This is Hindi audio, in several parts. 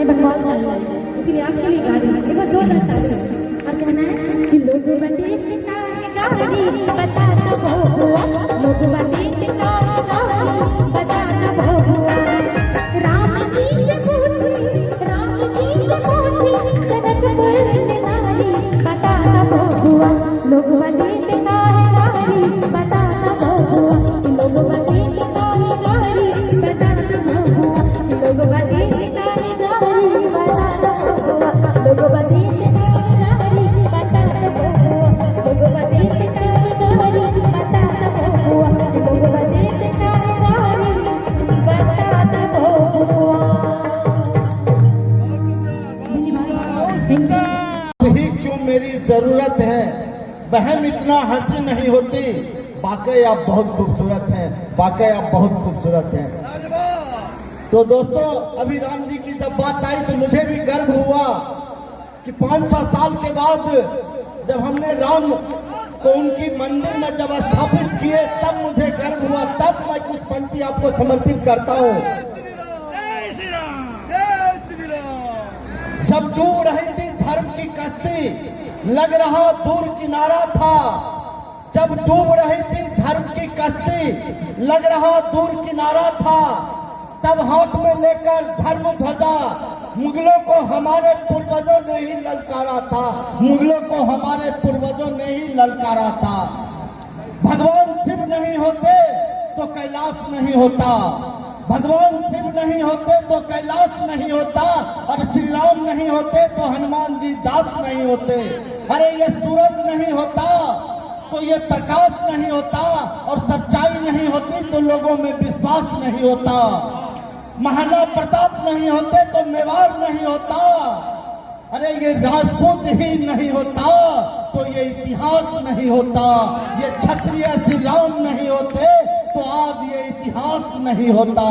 में बकवास चल रहा है, इसीलिए आपके लिए गा रही हूँ। एक बार जोरदार ताली। और कहना है कि लोग देखता है गाड़ी बता ना बहुआ, लोग देखता है गाड़ी बता ना बहुआ। राम जी से पूछी जनकपुर में नारी बता ना बहुआ, लोग देखता है गाड़ी बता ना बहुआ, लोग देखता है गाड़ी बता ना बहुआ, लोग देखता है गाड़ी बता ना बहुआ, लोग देखता है गाड़ी बता ना बहुआ, लोग देखता है गाड़ी बता ना बहुआ, लोग देखता है गाड़ी बता ना बहुआ। यही क्यों मेरी जरूरत है, बहम इतना हंसी नहीं होती, वाकई आप बहुत खूबसूरत हैं, वाकई आप बहुत खूबसूरत हैं। तो दोस्तों, अभी राम जी की जब बात आई तो मुझे भी गर्व हुआ कि 500 साल के बाद जब हमने राम को उनकी मंदिर में जब स्थापित किए तब मुझे गर्व हुआ। तब मैं कुछ पंक्ति आपको समर्पित करता हूँ। जब डूब रही थी धर्म की कश्ती, लग रहा दूर किनारा था। जब डूब रही थी धर्म की कश्ती, लग रहा दूर किनारा था। तब हाथ में लेकर धर्म ध्वजा मुगलों को हमारे पूर्वजों ने ही ललकारा था, मुगलों को हमारे पूर्वजों ने ही ललकारा था। भगवान शिव नहीं होते तो कैलाश नहीं होता, भगवान शिव नहीं होते तो कैलाश नहीं होता, और श्री राम नहीं होते तो हनुमान जी दास नहीं होते। अरे ये सूरज नहीं होता तो ये प्रकाश नहीं होता, और सच्चाई नहीं होती तो लोगों में विश्वास नहीं होता। महाराणा प्रताप नहीं होते तो मेवाड़ नहीं होता। अरे ये राजपूत ही नहीं होता तो ये इतिहास नहीं होता। ये क्षत्रिय श्री राम नहीं होते तो आज ये इतिहास नहीं होता।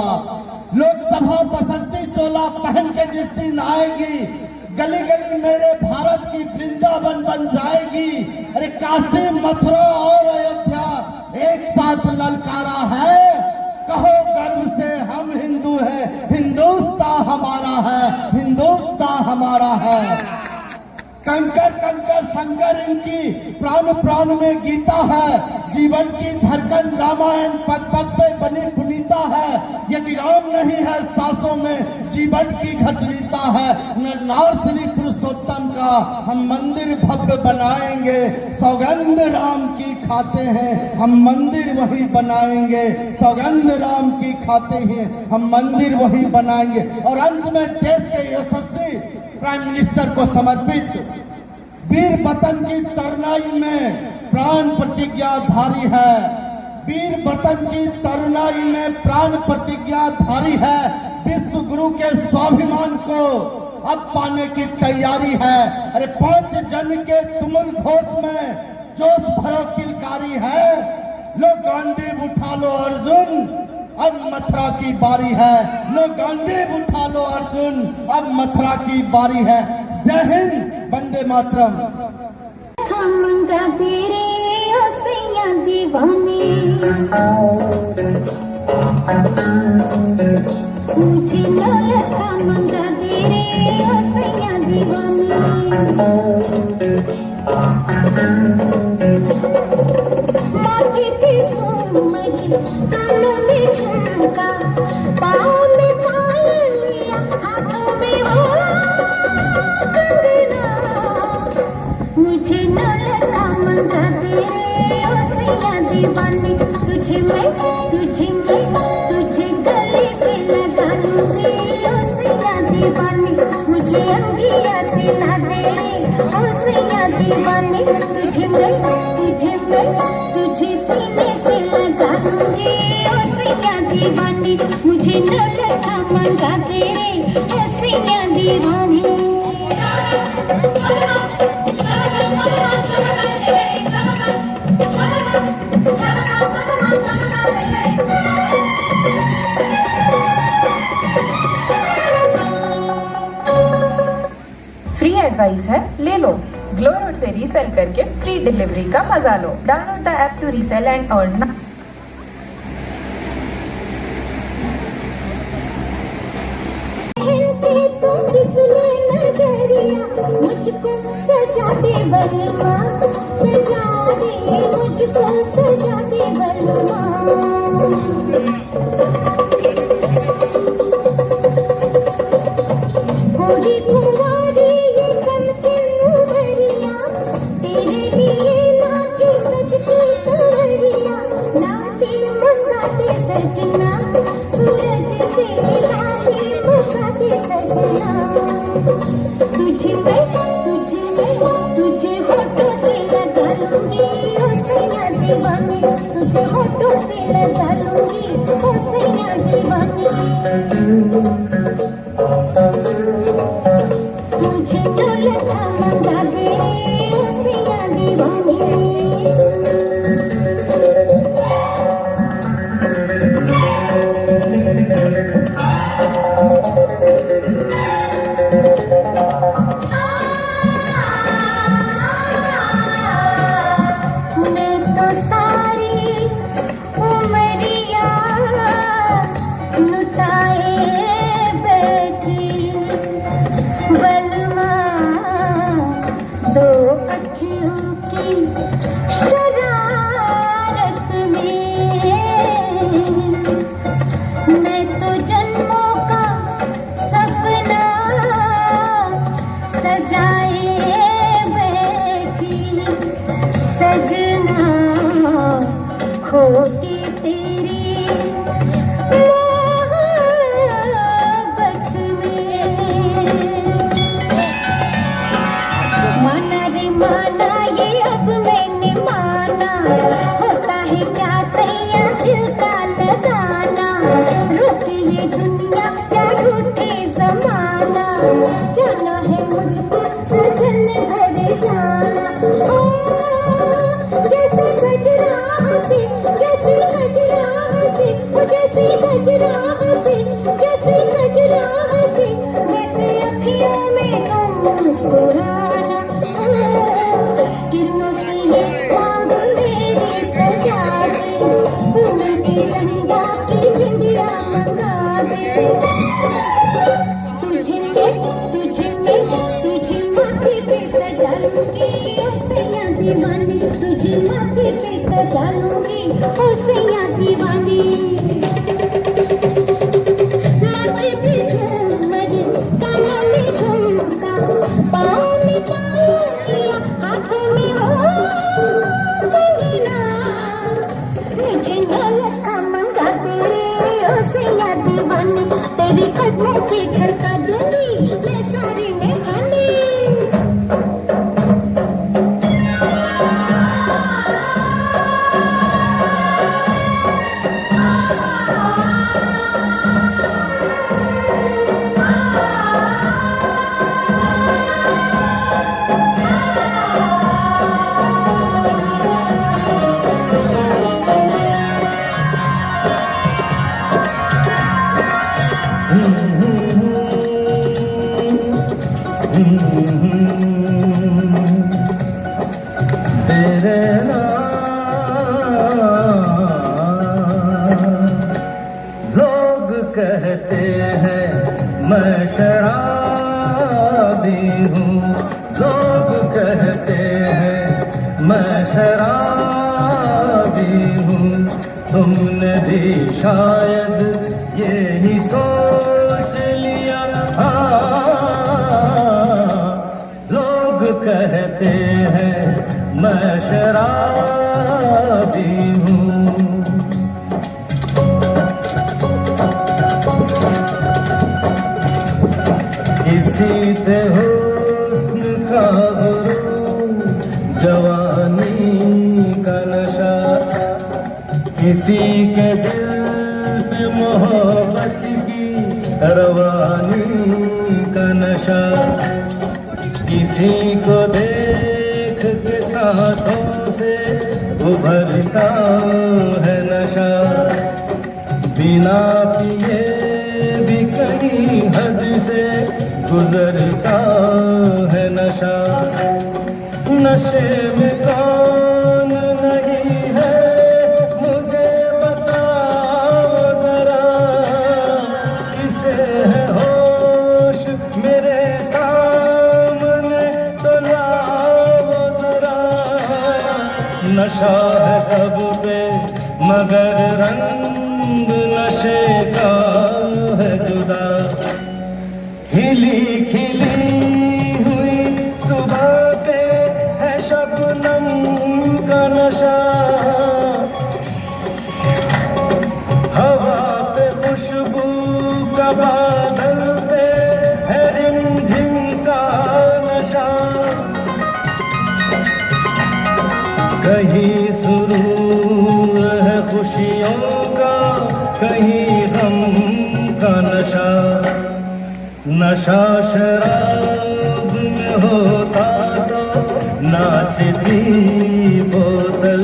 लोकसभा बसंती चोला पहन के जिस दिन आएगी, गली गली मेरे भारत की वृंदावन बन जाएगी। अरे काशी मथुरा और अयोध्या एक साथ ललकारा है, कहो गर्व से हम हिंदू हैं, हिंदुस्तान हमारा है, हिंदुस्तान हमारा है। कंकर कंकर संगर इनकी प्राण प्राण में गीता है, जीवन की धड़कन रामायण पग पग पे बनी पुनीता है। यदि राम नहीं है सांसों में, जीवन की घटनीता है। नरनार श्री पुरुषोत्तम का हम मंदिर भव्य बनाएंगे, सौगंध राम की खाते हैं हम मंदिर वही बनाएंगे, सौगंध राम की खाते हैं हम मंदिर वही बनाएंगे। और अंत में देश के यशस्वी प्राइम मिनिस्टर को समर्पित वीर वतन की तरुणाई में प्राण प्रतिज्ञाधारी है, वीर वतन की तरुणाई में प्राण प्रतिज्ञाधारी है। विश्व गुरु के स्वाभिमान को अब पाने की तैयारी है। अरे 5 जन के तुमुल घोष में जोश भरो किलकारी है। लो गांडीव उठा लो अर्जुन, अब मथुरा की बारी है। लो गांडीव उठा लो अर्जुन, अब मथुरा की बारी है। जय हिंद, वंदे मातरम। मंगा तेरे ओ सैया दीवानी, मुझे ललका मंगा तेरे ओ सैया दीवानी। माथे पे झूमरी, कानों में झुमका, पाँव में पायलिया, हाथों में हो कंगना। मुझे ललका मंगा तेरे ओ सैया दीवानी। तुझे गले से लगा लूंगी ओ सैया दीवानी। मुझे अंगिया से ना दे ओ सैया दीवानी। तुझे सीने से लगा लूंगी ओ सैया दीवानी। मुझे ललका मंगा तेरे ओ सैया दीवानी। फ्री एडवाइस है, ले लो। ग्लो रोड से रीसेल करके फ्री डिलीवरी का मजा लो। Download the app to resell and earn. तो फिसले नजरिया, मुझको सजा दे बलमा, सजा दे मुझको सजा दे बलमा। गोरी कुंवारी ये कमसिन उमरिया, तेरे लिए नाची सजती संवरिया, लाली मंगाते सजना, सूरज से लाली मंगाते सजना। तुझे होठों से लगा लूंगी ओ सैया दीवानी, तुझे होठों से लगा लूंगी ओ सैया दीवानी। मुझे दौलत मंगा दे ओ सैया दीवानी। मैं तो सारी उमरिया लुटाए बैठी, बलमा दो अखियों की शरारत में। मैं तो जन्मों का सपना सजाए बैठी, सजना खोटी तेरी मोहब्बत में। माना रे माना ये अब मैंने माना, होता है क्या सैया दिल का लगाना। रूठी ये दुनिया क्या रूठे जमाना, जाना है मुझको सजन घर जाना। ओ जैसे गजरा हंसे, जैसे गजरा हंसे, ओ जैसे गजरा हंसे, जैसे गजरा हंसे, वैसे अखियों में तुम मुस्कुराना। किरणों से ये मांग मेरी सजा दे, उनकी चंदा की बिंदिया मंगा दे। तुझे माथे पे सजा लूंगी ओ सैया दीवानी, तुझे माथे पे सजा लूंगी ओ सैया दीवानी। माथे पे झूमर, कानों में झुमका, पाँव में पायलिया, हाथों में हो कंगना। मुझे नौलखा मंगा तेरे ओ सैया दीवानी, तेरे कदमों पे झलका दूंगी मैं सारी निशानी। तेरे लोग कहते हैं मैं शराबी हूँ, लोग कहते हैं मैं शराबी हूँ। तुमने भी शायद यही सोच लिया। लोग कहते हैं मैं शराबी हूँ। किसी पे हुस्न का गुरूर, जवानी का नशा, किसी के दिल पे मोहब्बत की रवानी का नशा। किसी को देख के सांसों से उभरता है नशा, बिना पिए भी कहीं हद से गुजरता है नशा। नशे में कौन नहीं है मुझे बताओ जरा, किसे है होश नशा है सब पे मगर रंग नशे का है जुदा। खिली खिली हुई सुबह पे है शबनम का नशा। हवा पे खुशबू का बादल पे है रिमझिम का नशा। कहीं सुरूर है खुशियों का कहीं गम का नशा। नशा शराब में होता तो नाचती बोतल।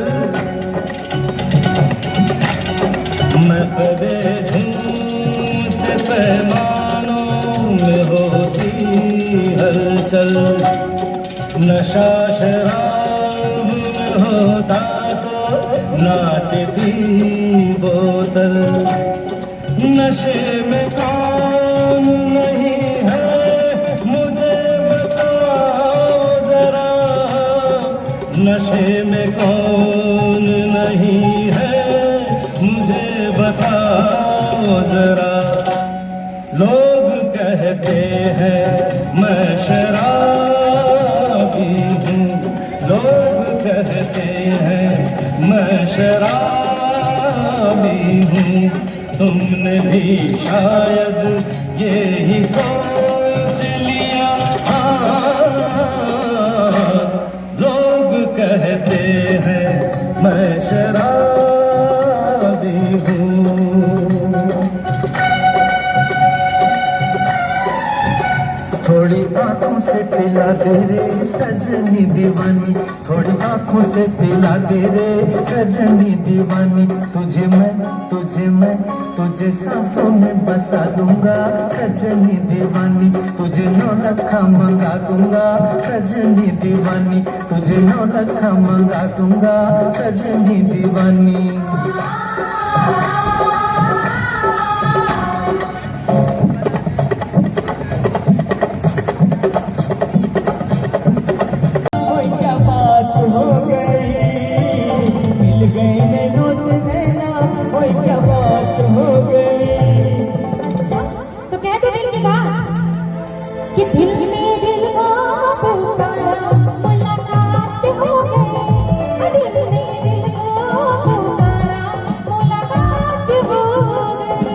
मैं कदे झूमते पैमानों में होती हलचल। नशा शराब में होता तो नाचती बोतल। नशे में कौन नहीं है मुझे बताओ जरा। नशे में कौन नहीं है मुझे बताओ जरा। लोग कहते हैं मैं शराबी हूँ। लोग कहते हैं मैं शराबी हूँ। तुमने भी शायद ये ही सोच लिया। लोग कहते हैं मैं शराबी हूँ। थोड़ी आंखों से पिला दे रे सजनी दीवानी। थोड़ी आंखों से पिला दे रे सजनी दीवानी। तुझे सांसों में बसा दूंगा सजनी दीवानी। तुझे 9 लखा मंगा दूंगा सजनी दीवानी। तुझे 9 लखा मंगा दूंगा सजनी दीवानी। तो कह दो दिल की बात कि दिल ने दिल को पुकारा मुलाकात हो गई। दिल ने दिल को पुकारा मुलाकात हो गई।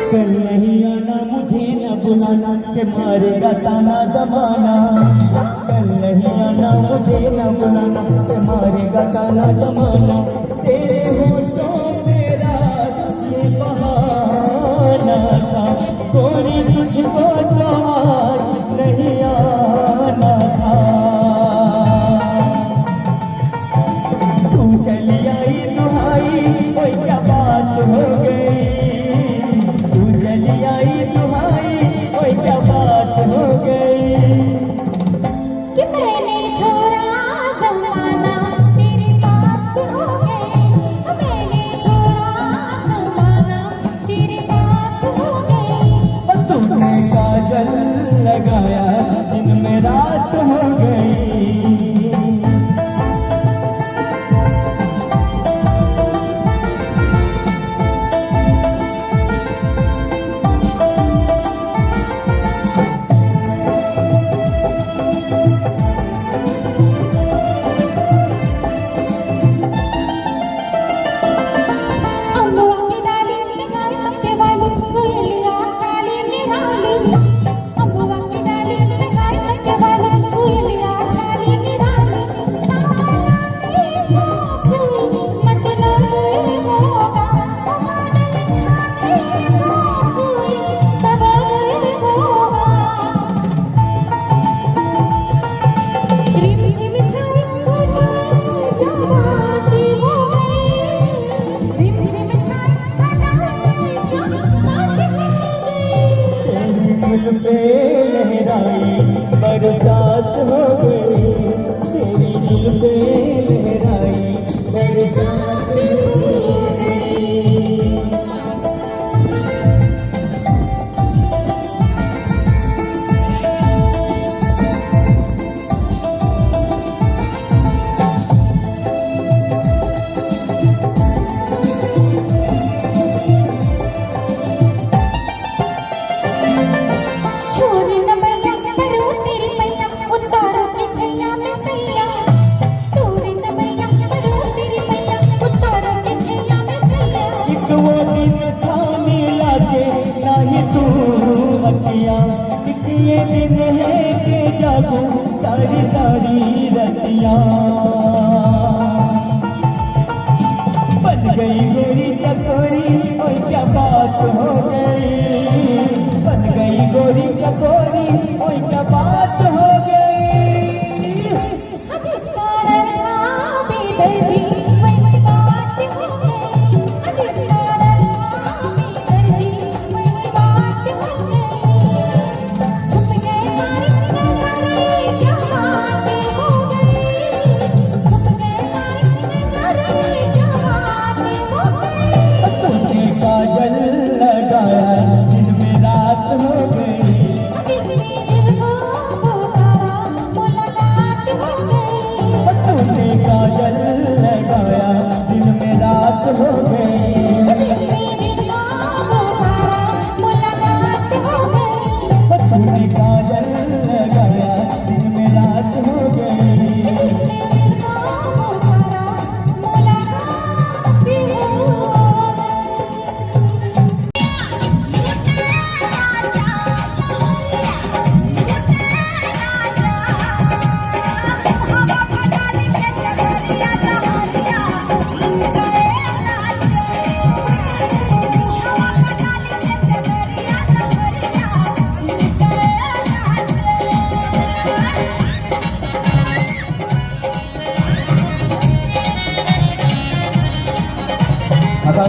कल नहीं आना मुझे न बुलाना के मारेगा ताना जमाना। कल नहीं आना मुझे न बुलाना के मारेगा ताना जमाना। तेरे होठों मेरा ये बहाना था। कोई तुझको तो आज नहीं आना था। तू चली आई दुहाई कोई क्या बात हो गई। चली आई तुम्हारी कोई क्या बात हो गई। कि मैंने छोड़ा जमाना तेरे साथ हो गए। मैंने छोड़ा जमाना तेरे साथ हो गए। तुमने काजल लगाया दिन में रात हो गई। पे लहराई दिन थाने लागे नाही तू अखियाँ ये दिन है के जागो सारी सारी रतियाँ बन गई गोरी चकोरी और क्या बात हो गई बन गई गोरी चकोरी और क्या बात हो गई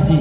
जी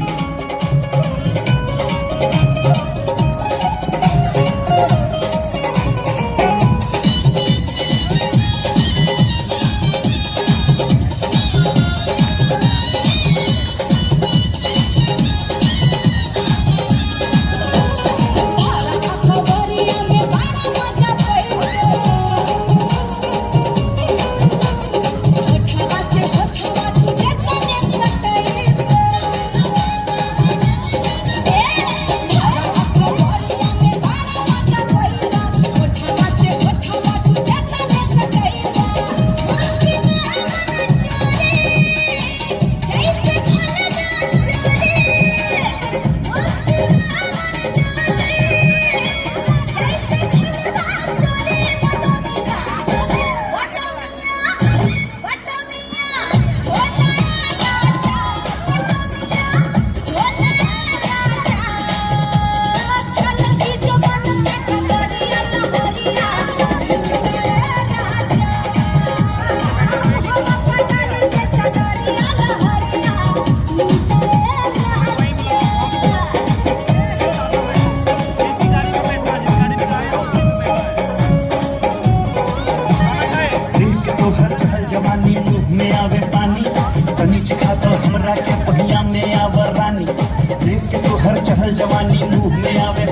जवानी मुंह में आवे